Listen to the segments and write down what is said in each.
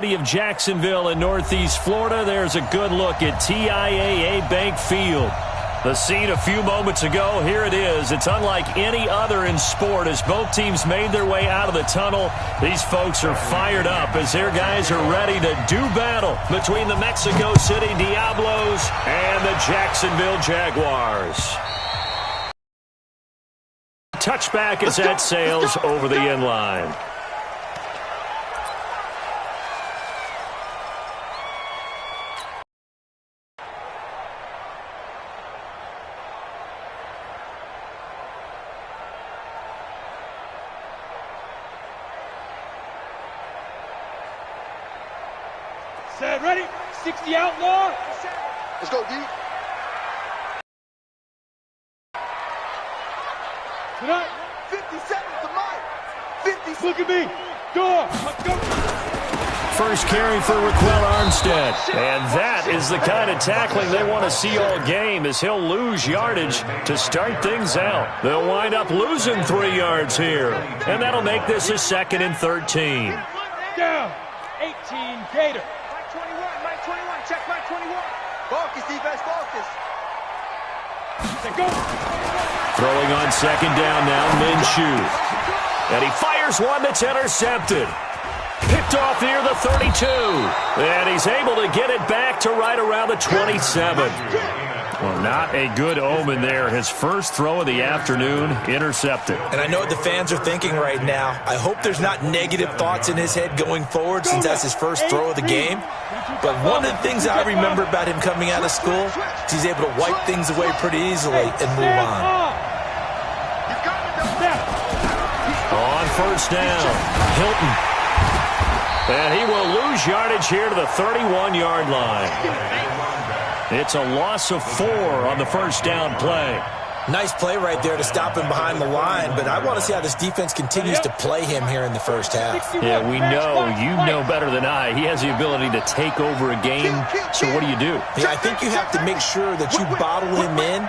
Of Jacksonville in Northeast Florida, there's a good look at TIAA Bank Field. The scene a few moments ago, here it is. It's unlike any other in sport as both teams made their way out of the tunnel. These folks are fired up as their guys are ready to do battle between the Mexico City Diablos and the Jacksonville Jaguars. Touchback is at Sales over the end line. Set, ready? 60 outlaw. Let's go, D. Tonight. 57 to mine. 50. Look at me. Door. Let's go. First carry for Raquel Armstead. And that is the kind of tackling they want to see all game as he'll lose yardage to start things out. They'll wind up losing 3 yards here. And that'll make this a 2nd and 13. Down. 18 Gator. Mike 21, check Mike 21. Focus, defense, focus. Go. Throwing on 2nd down now, Minshew. And he fires one that's intercepted. Picked off near the 32. And he's able to get it back to right around the 27. Well, not a good omen there. His first throw of the afternoon intercepted. And I know what the fans are thinking right now. I hope there's not negative thoughts in his head going forward since that's his first throw of the game. But one of the things I remember about him coming out of school is he's able to wipe things away pretty easily and move on. On first down, Hilton. And he will lose yardage here to the 31-yard line. It's a loss of 4 on the first down play. Nice play right there to stop him behind the line, but I want to see how this defense continues to play him here in the first half. Yeah, we know. You know better than I. He has the ability to take over a game, so what do? Yeah, I think you have to make sure that you bottle him in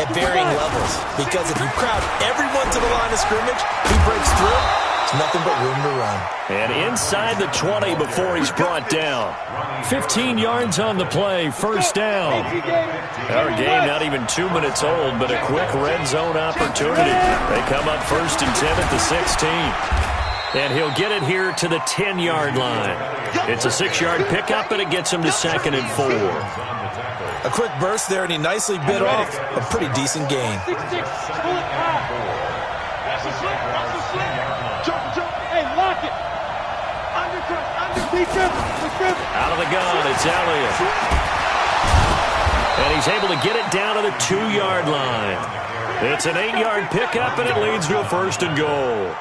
at varying levels, because if you crowd everyone to the line of scrimmage, he breaks through. It's nothing but room to run. And inside the 20 before he's brought down. 15 yards on the play, first down. Our game not even 2 minutes old, but a quick red zone opportunity. They come up 1st and 10 at the 16. And he'll get it here to the 10-yard line. It's a 6-yard pickup, and it gets him to 2nd and 4. A quick burst there, and he nicely bit off a pretty decent gain. Hey, lock it. Out of the gun, it's Elliott. And he's able to get it down to the 2-yard line. It's an 8-yard pickup, and it leads to a 1st and goal.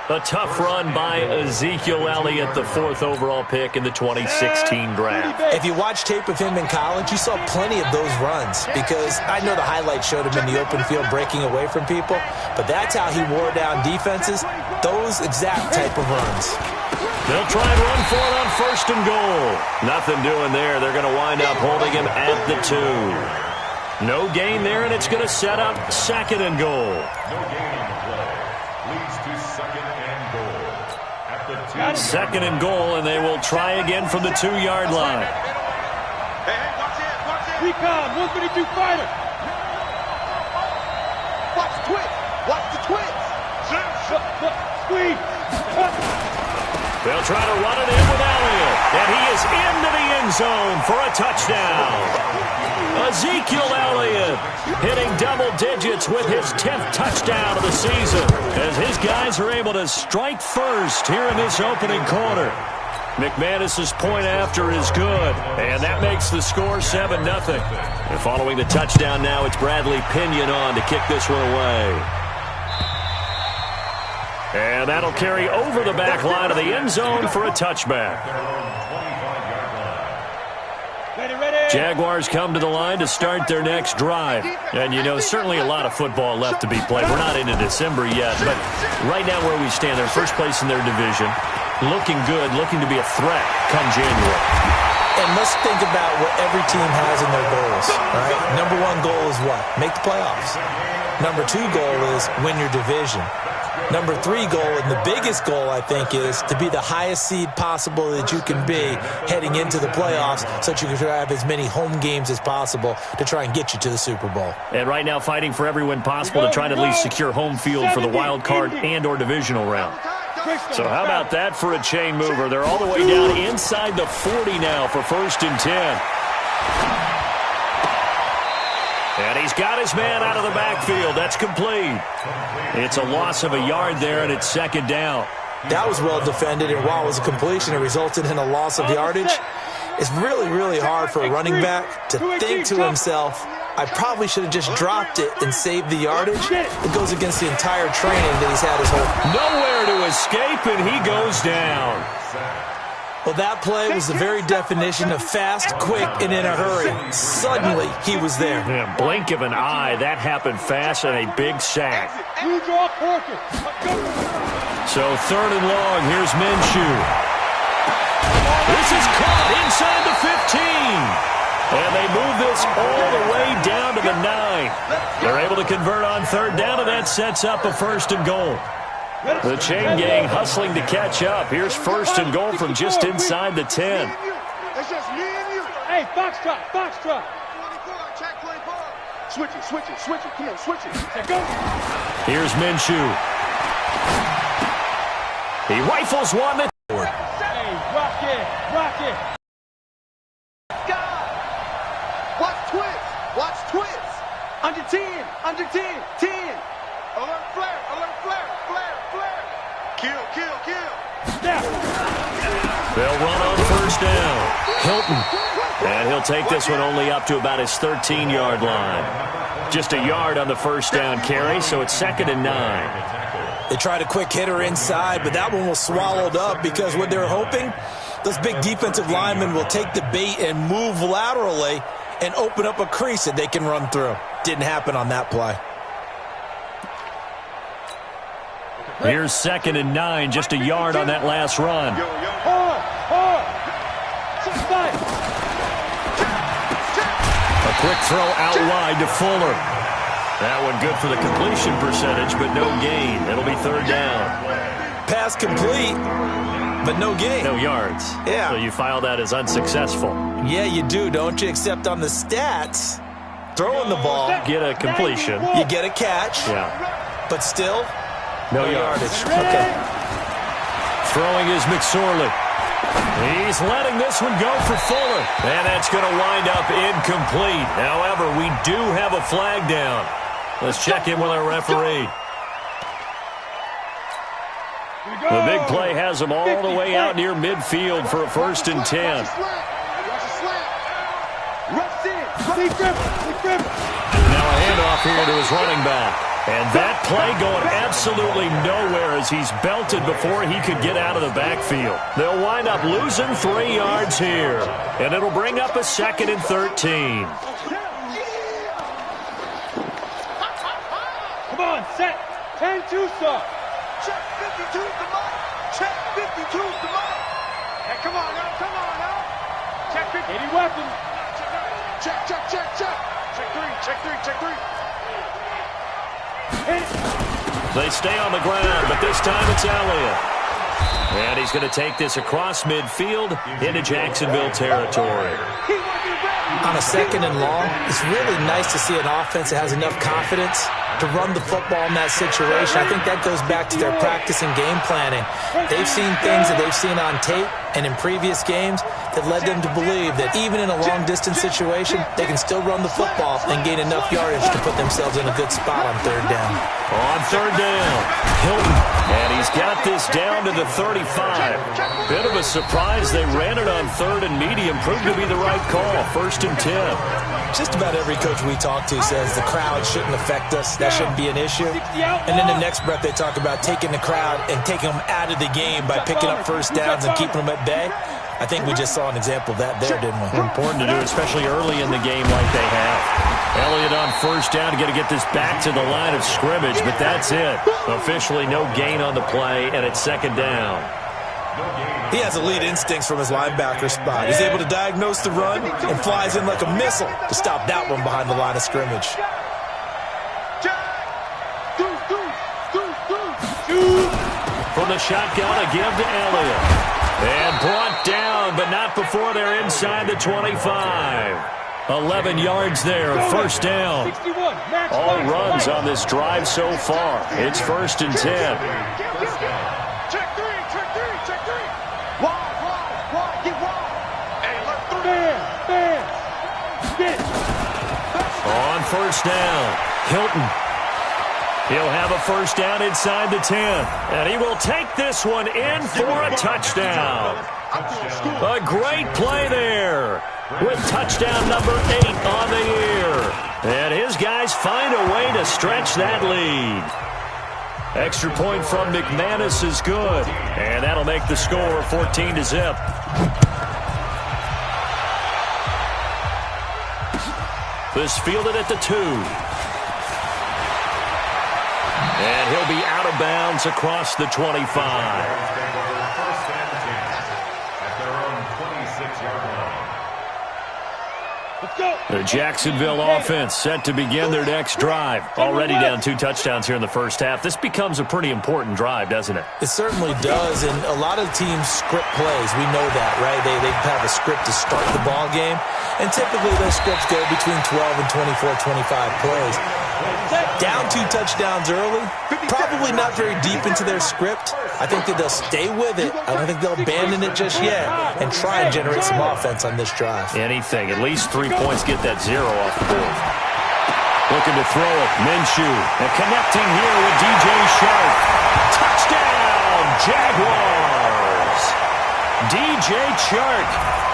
A tough run by Ezekiel Elliott, the 4th overall pick in the 2016 draft. If you watch tape of him in college, you saw plenty of those runs, because I know the highlights showed him in the open field breaking away from people, but that's how he wore down defenses, those exact type of runs. They'll try and run for it on 1st and goal. Nothing doing there. They're going to wind up holding him at the 2. No gain there, and it's going to set up 2nd and goal. No gain on the play. Leads to 2nd and goal. At the 2. 2nd and goal, and they will try again from the 2-yard line. Hey, watch it. Recon, 132 fighter. Watch the twitch. Watch the twitch. Squeeze. They'll try to run it in with Elliott, and he is into the end zone for a touchdown. Ezekiel Elliott hitting double digits with his 10th touchdown of the season as his guys are able to strike first here in this opening quarter. McManus's point after is good, and that makes the score 7-0. And following the touchdown now, it's Bradley Pinion on to kick this one away. And that'll carry over the back line of the end zone for a touchback. Jaguars come to the line to start their next drive. And, you know, certainly a lot of football left to be played. We're not into December yet, but right now where we stand, they're first place in their division. Looking good, looking to be a threat come January. And let's think about what every team has in their goals, right? Number one goal is what? Make the playoffs. Number two goal is win your division. Number three goal, and the biggest goal, I think, is to be the highest seed possible that you can be heading into the playoffs so that you can have as many home games as possible to try and get you to the Super Bowl. And right now fighting for every win possible to try to at least secure home field for the wild card and or divisional round. So how about that for a chain mover? They're all the way down inside the 40 now for 1st and 10. And he's got his man out of the backfield. That's complete. It's a loss of a yard there, and it's 2nd down. That was well defended, and while it was a completion, it resulted in a loss of yardage. It's really, really hard for a running back to think to himself, I probably should have just dropped it and saved the yardage. It goes against the entire training that he's had his whole... Nowhere to escape, and he goes down. Well, that play was the very definition of fast, quick, and in a hurry. Suddenly, he was there. Yeah, blink of an eye, that happened fast and a big sack. So 3rd and long, here's Minshew. This is caught inside the 15. And they move this all the way down to the 9. They're able to convert on 3rd down, and that sets up a 1st and goal. The chain gang hustling to catch up. Here's 1st and goal from just inside the 10. It's just me and you. Hey, box trot, box trot. 24, check 24. Switch it. Come on, switch it. Go. Here's Minshew. He rifles one. Hey, rock it. God. Watch twist. Under 10. 10. Alert flare. Kill. Snap. They'll run on 1st down. Hilton. And he'll take this one only up to about his 13-yard line. Just a yard on the 1st down carry, so it's 2nd and 9. They tried a quick hitter inside, but that one was swallowed up because what they're hoping, those big defensive linemen will take the bait and move laterally and open up a crease that they can run through. Didn't happen on that play. Here's 2nd and 9, just a yard on that last run. Hard. A quick throw out wide to Fuller. That one good for the completion percentage, but no gain. It'll be 3rd down. Pass complete, but no gain. No yards. Yeah. So you file that as unsuccessful. Yeah, you do, don't you? Except on the stats, throwing the ball, Get a completion. you get a catch, Yeah. but still, No yardage. Okay. Throwing is McSorley. He's letting this one go for Fuller. And that's going to wind up incomplete. However, we do have a flag down. Let's check in with our referee. The big play has them all the way out near midfield for a 1st and 10. Now a handoff here to his running back. And that play going absolutely nowhere as he's belted before he could get out of the backfield. They'll wind up losing 3 yards here. And it'll bring up a 2nd and 13. Come on, set. 10-2 stop. Check 52's the mark. Check 52's the mark. Hey, come on now. Check 50. 80 weapons. Check. Check three. They stay on the ground, but this time it's Elliott. And he's going to take this across midfield into Jacksonville territory. on a 2nd and long, it's really nice to see an offense that has enough confidence to run the football in that situation. I think that goes back to their practice and game planning. They've seen things that they've seen on tape and in previous games that led them to believe that even in a long-distance situation, they can still run the football and gain enough yardage to put themselves in a good spot on 3rd down. On 3rd down, Hilton, and he's got this down to the 35. Bit of a surprise they ran it on 3rd and medium. Proved to be the right call. 1st and 10. Just about every coach we talk to says the crowd shouldn't affect us. That shouldn't be an issue. And in the next breath, they talk about taking the crowd and taking them out of the game by picking up 1st downs and keeping them at bay. I think we just saw an example of that there, didn't we? Important to do, especially early in the game like they have. Elliott on 1st down, got to get this back to the line of scrimmage, but that's it. Officially no gain on the play, and it's 2nd down. He has elite instincts from his linebacker spot. He's able to diagnose the run and flies in like a missile to stop that one behind the line of scrimmage. From the shotgun, a give to Elliott. And brought down, but not before they're inside the 25. 11 yards there, first down. All runs on this drive so far. It's 1st and 10. Check three. Wide, get wide. Hey, look, Bam. On first down, Hilton. He'll have a first down inside the 10. And he will take this one in for a touchdown. A great play there with touchdown number 8 on the year. And his guys find a way to stretch that lead. Extra point from McManus is good. And that'll make the score 14-0. This fielded at the 2. And he'll be out of bounds across the 25. The Jacksonville offense set to begin their next drive. Already down 2 touchdowns here in the first half. This becomes a pretty important drive, doesn't it? It certainly does, and a lot of teams script plays. We know that, right? They have a script to start the ball game, and typically those scripts go between 12 and 24, 25 plays. Down 2 touchdowns early, probably not very deep into their script. I think that they'll stay with it. I don't think they'll abandon it just yet and try and generate some offense on this drive. Anything. At least 3 points, get that 0 off the board. Looking to throw it. Minshew. And connecting here with DJ Shark. Touchdown, Jaguars. DJ Shark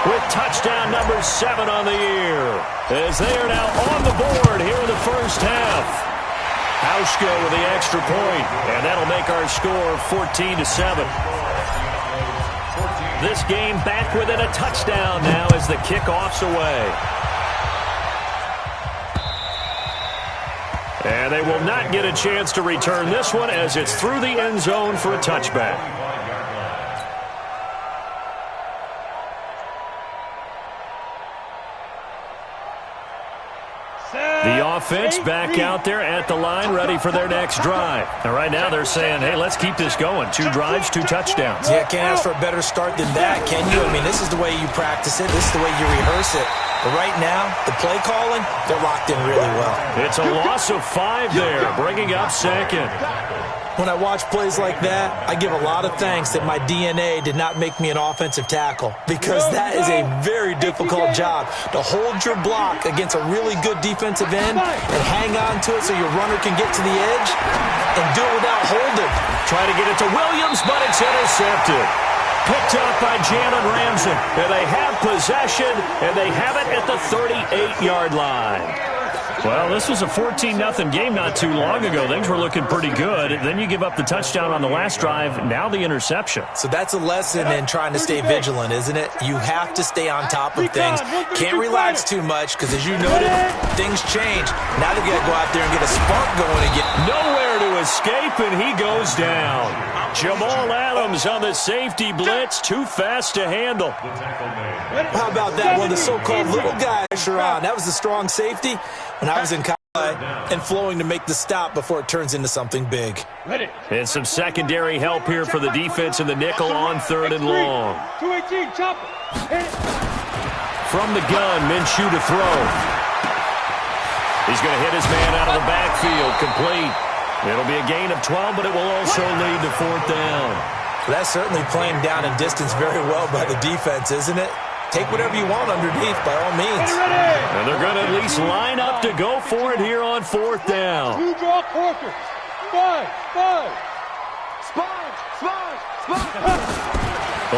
with touchdown number 7 on the year. As they are now on the board here in the first half. Hauschka with the extra point, and that'll make our score 14-7. This game back within a touchdown now as the kickoff's away. And they will not get a chance to return this one as it's through the end zone for a touchback. The offense back out there at the line, ready for their next drive. And right now they're saying, hey, let's keep this going. 2 drives, 2 touchdowns. Yeah, can't ask for a better start than that, can you? I mean, this is the way you practice it. This is the way you rehearse it. But right now, the play calling, they're locked in really well. It's a loss of 5 there, bringing up second. When I watch plays like that, I give a lot of thanks that my DNA did not make me an offensive tackle, because that is a very difficult job to hold your block against a really good defensive end and hang on to it so your runner can get to the edge and do it without holding. Try to get it to Williams, but it's intercepted. Picked up by Jalen Ramsey. And they have possession, and they have it at the 38-yard line. Well, this was a 14-0 game not too long ago. Things were looking pretty good. Then you give up the touchdown on the last drive, now the interception. So that's a lesson in trying to stay vigilant, isn't it? You have to stay on top of things. Can't relax too much because, as you noted, things change. Now they've got to go out there and get a spark going again. Nowhere to escape, and he goes down. Jamal Adams on the safety blitz, too fast to handle. How about that one? The so-called little guy, Sharon. That was the strong safety when I was in college and flowing to make the stop before it turns into something big. And some secondary help here for the defense in the nickel on 3rd and long. 218, chop it. From the gun, Minshew to throw. He's going to hit his man out of the backfield, complete. It'll be a gain of 12, but it will also lead to 4th down. That's certainly playing down in distance very well by the defense, isn't it? Take whatever you want underneath, by all means. And they're going to at least line up to go for it here on 4th down. 2 draw quarters. 5.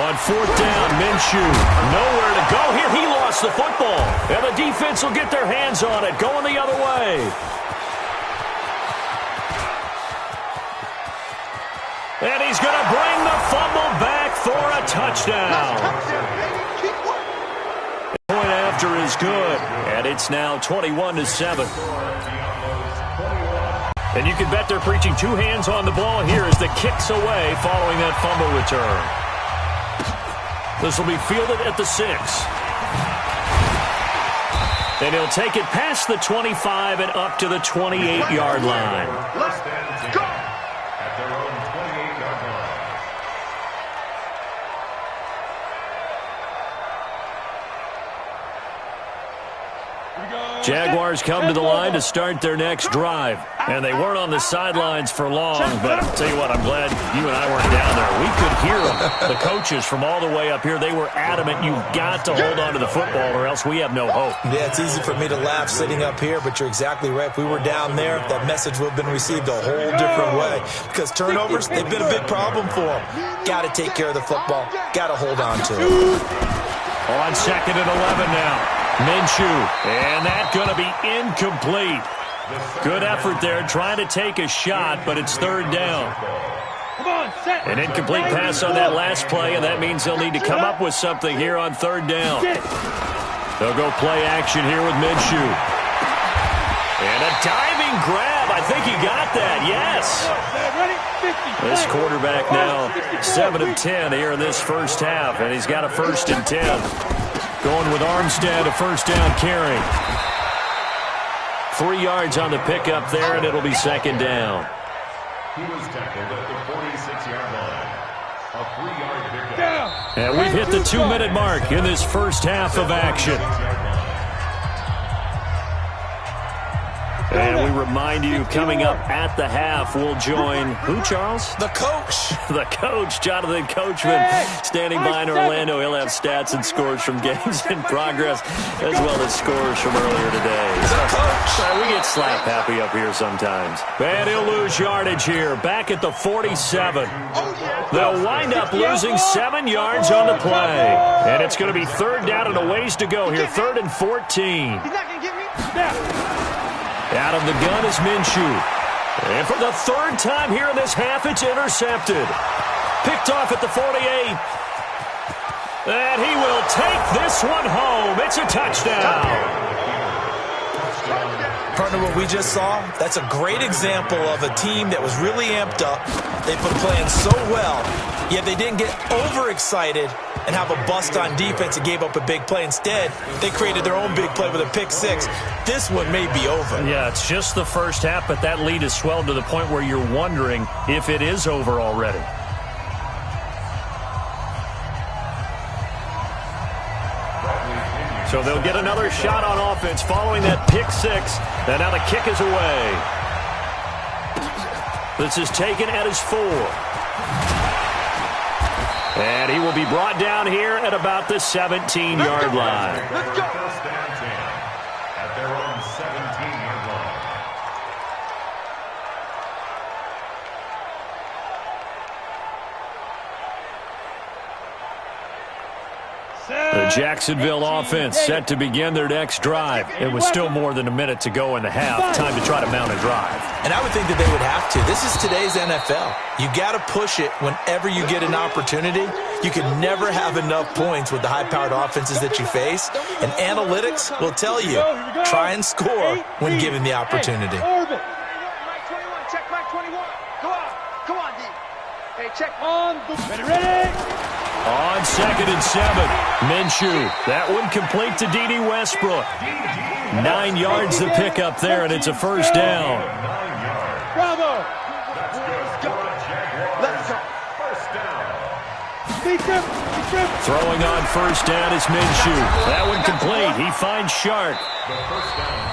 On 4th down, Minshew, nowhere to go here. He lost the football. And the defense will get their hands on it, going the other way. And he's going to bring the fumble back for a touchdown. Point after is good, and it's now 21-7. And you can bet they're preaching 2 hands on the ball here as the kick's away following that fumble return. This will be fielded at the 6. And he'll take it past the 25 and up to the 28-yard line. Let's go. At their own 28-yard line. Jaguars come to the line to start their next drive. And they weren't on the sidelines for long, but I'll tell you what, I'm glad you and I weren't down there. We could hear them, the coaches from all the way up here. They were adamant, you've got to hold on to the football or else we have no hope. Yeah, it's easy for me to laugh sitting up here, but you're exactly right. If we were down there, that message would have been received a whole different way. Because turnovers, they've been a big problem for them. Got to take care of the football. Got to hold on to it. On 2nd and 11 now. Minshew, and that's going to be incomplete. Good effort there, trying to take a shot, but it's 3rd down. An incomplete pass on that last play, and that means they'll need to come up with something here on 3rd down. They'll go play action here with Minshew. And a diving grab. I think he got that, yes. This quarterback now 7 of 10 here in this first half, and he's got a 1st and 10. Going with Armstead, a 1st down carry. 3 yards on the pickup there, and it'll be 2nd down. He was tackled at the 46-yard line. A 3-yard pickup. And we've hit the 2-minute mark in this first half of action. And we remind you, coming up at the half, we'll join who, Charles? The coach. The coach, Jonathan Coachman, standing by in Orlando. He'll have stats and scores from games in progress, as well as scores from earlier today. So, we get slap happy up here sometimes. And he'll lose yardage here, back at the 47. They'll wind up losing 7 yards on the play. And it's going to be 3rd down and a ways to go here, 3rd and 14. He's not going to get me. Out of the gun is Minshew. And for the 3rd time here in this half, it's intercepted. Picked off at the 48. And he will take this one home. It's a touchdown. Partner, what we just saw, that's a great example of a team that was really amped up. They've been playing so well, yet they didn't get overexcited and have a bust on defense and gave up a big play. Instead, they created their own big play with a pick 6. This one may be over. Yeah, it's just the first half, but that lead has swelled to the point where you're wondering if it is over already. So they'll get another shot on offense following that pick 6. And now the kick is away. This is taken at his 4. And he will be brought down here at about the 17-yard line. Let's go. 1st and 10 at their own 17-yard line. The Jacksonville offense set to begin their next drive. It was still more than a minute to go in the half. Time to try to mount a drive. And I would think that they would have to. This is today's NFL. You got to push it whenever you get an opportunity. You can never have enough points with the high-powered offenses that you face. And analytics will tell you, try and score when given the opportunity. Mike 21, check Mike 21. Come on, D. Hey, check on. Ready? On 2nd and 7, Minshew. That one complete to D.D. Westbrook. 9 yards to pick up there, and it's a 1st down. Bravo. Let's go. 1st down. Throwing on 1st down is Minshew. That one complete. He finds Shark.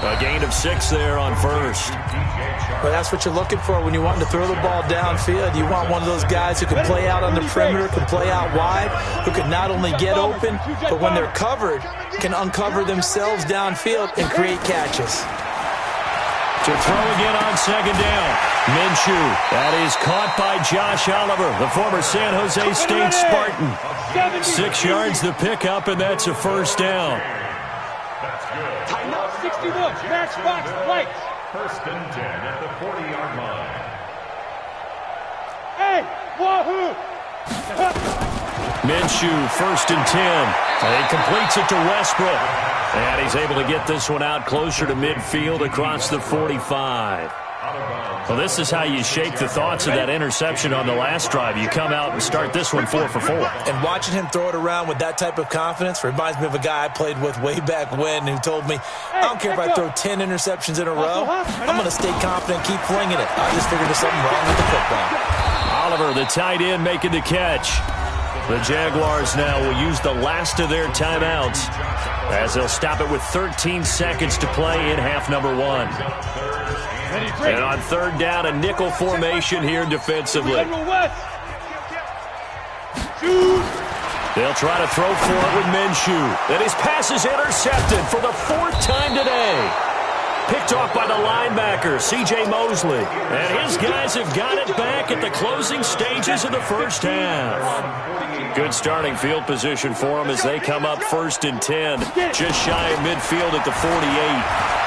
A gain of 6 there on 1st. Well, that's what you're looking for when you're wanting to throw the ball downfield. You want one of those guys who can play out on the perimeter, can play out wide, who can not only get open, but when they're covered, can uncover themselves downfield and create catches. To throw again on 2nd down. Minshew. That is caught by Josh Oliver, the former San Jose State Spartan. 6 yards the pickup, and that's a 1st down. That's good. Tighten up, 61. Matchbox lights. 1st and 10 at the 40-yard line. Hey, wahoo! Minshew, 1st and 10. And he completes it to Westbrook. And he's able to get this one out closer to midfield across the 45. Well, this is how you shake the thoughts of that interception on the last drive. You come out and start this one 4 for 4. And watching him throw it around with that type of confidence reminds me of a guy I played with way back when who told me, I don't care if I throw 10 interceptions in a row, I'm going to stay confident, keep flinging it. I just figured there's something wrong with the football. Oliver, the tight end, making the catch. The Jaguars now will use the last of their timeouts as they'll stop it with 13 seconds to play in half number 1. And on third down, a nickel formation here defensively. They'll try to throw for it with Minshew. And his pass is intercepted for the 4th time today. Picked off by the linebacker, C.J. Mosley. And his guys have got it back at the closing stages of the first half. Good starting field position for them as they come up 1st and 10. Just shy of midfield at the 48.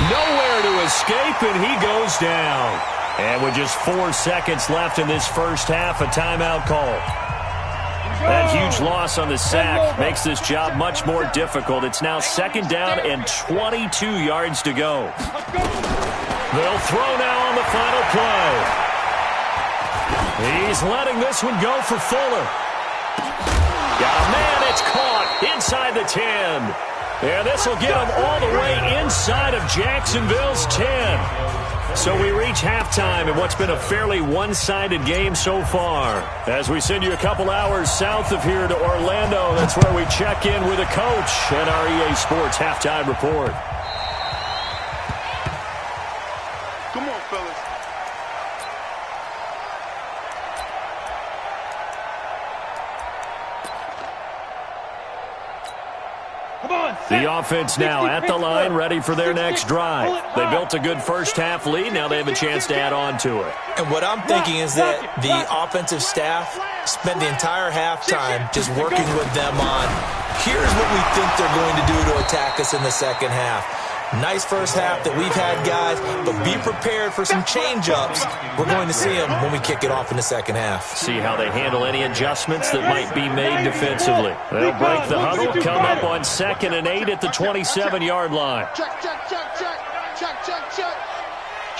Nowhere to escape, and he goes down. And with just 4 seconds left in this first half, a timeout call. That huge loss on the sack makes this job much more difficult. It's now 2nd down and 22 yards to go. They'll throw now on the final play. He's letting this one go for Fuller. Got a man, it's caught inside the 10. And this will get him all the way inside of Jacksonville's 10. So we reach halftime in what's been a fairly one-sided game so far. As we send you a couple hours south of here to Orlando, that's where we check in with a coach and our EA Sports Halftime Report. Come on, fellas. The offense now at the line, ready for their next drive. They built a good first half lead. Now they have a chance to add on to it. And what I'm thinking is that the offensive staff spent the entire halftime just working with them on, here's what we think they're going to do to attack us in the second half. Nice first half that we've had, guys, but be prepared for some change-ups. We're going to see them when we kick it off in the second half. See how they handle any adjustments that might be made defensively. They'll break the huddle, come up on 2nd and 8 at the 27-yard line. Check, check, check, check. Check, check, check.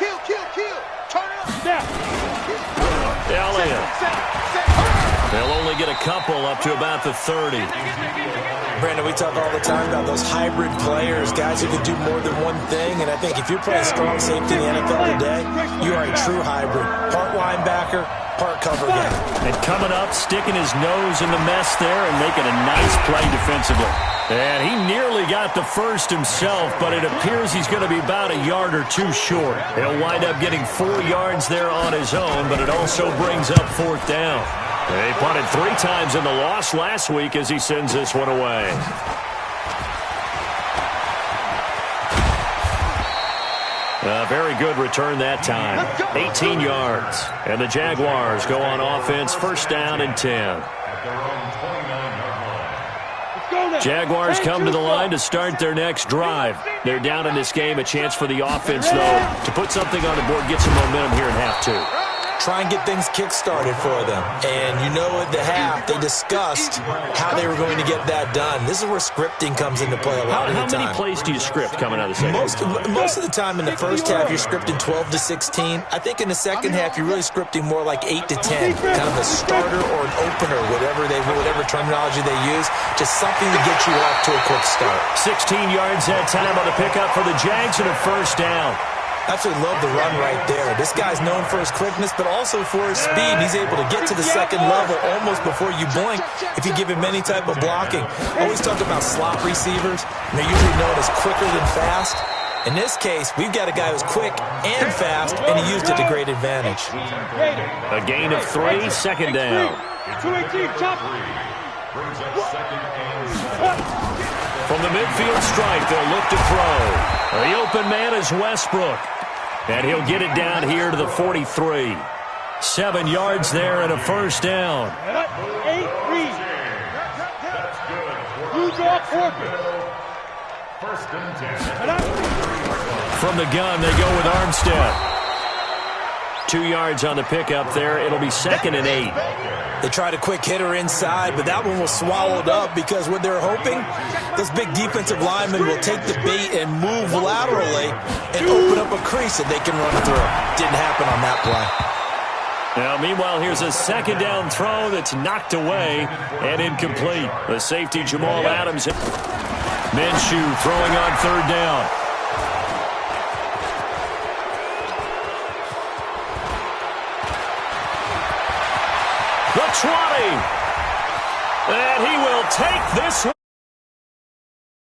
Kill, kill, kill. Turn it up. Elliott. They'll only get a couple up to about the 30. Brandon, we talk all the time about those hybrid players, guys who can do more than one thing, and I think if you're playing strong safety in the NFL today, you are a true hybrid. Part linebacker, part cover guy. And coming up, sticking his nose in the mess there and making a nice play defensively. And he nearly got the first himself, but it appears he's going to be about a yard or two short. He'll wind up getting 4 yards there on his own, but it also brings up 4th down. They punted 3 times in the loss last week as he sends this one away. A very good return that time. 18 yards. And the Jaguars go on offense, 1st down and 10. Jaguars come to the line to start their next drive. They're down in this game. A chance for the offense, though, to put something on the board, get some momentum here in half 2. Try and get things kick-started for them. And you know at the half, they discussed how they were going to get that done. This is where scripting comes into play a lot of the time. How many plays do you script coming out of the second? Most of the time in the first half, you're scripting 12 to 16. I think in the second half, you're really scripting more like 8 to 10. Kind of a starter or an opener, whatever terminology they use. Just something to get you off to a quick start. 16 yards that time on the pickup for the Jags and a 1st down. I absolutely love the run right there. This guy's known for his quickness, but also for his speed. He's able to get to the second level almost before you blink if you give him any type of blocking. Always talk about slot receivers, and they're usually known as quicker than fast. In this case, we've got a guy who's quick and fast, and he used it to great advantage. A gain of 3, 2nd down. From the midfield stripe, they'll look to throw. The open man is Westbrook. And he'll get it down here to the 43. 7 yards there and a 1st down. 8-3. First and 10. From the gun, they go with Armstead. 2 yards on the pickup there. It'll be 2nd and 8. They tried a quick hitter inside, but that one was swallowed up because what they're hoping, this big defensive lineman will take the bait and move laterally and open up a crease that they can run through. Didn't happen on that play. Now, meanwhile, here's a 2nd down throw that's knocked away and incomplete. The safety, Jamal Adams. Minshew throwing on 3rd down. The 20. And he will take this one.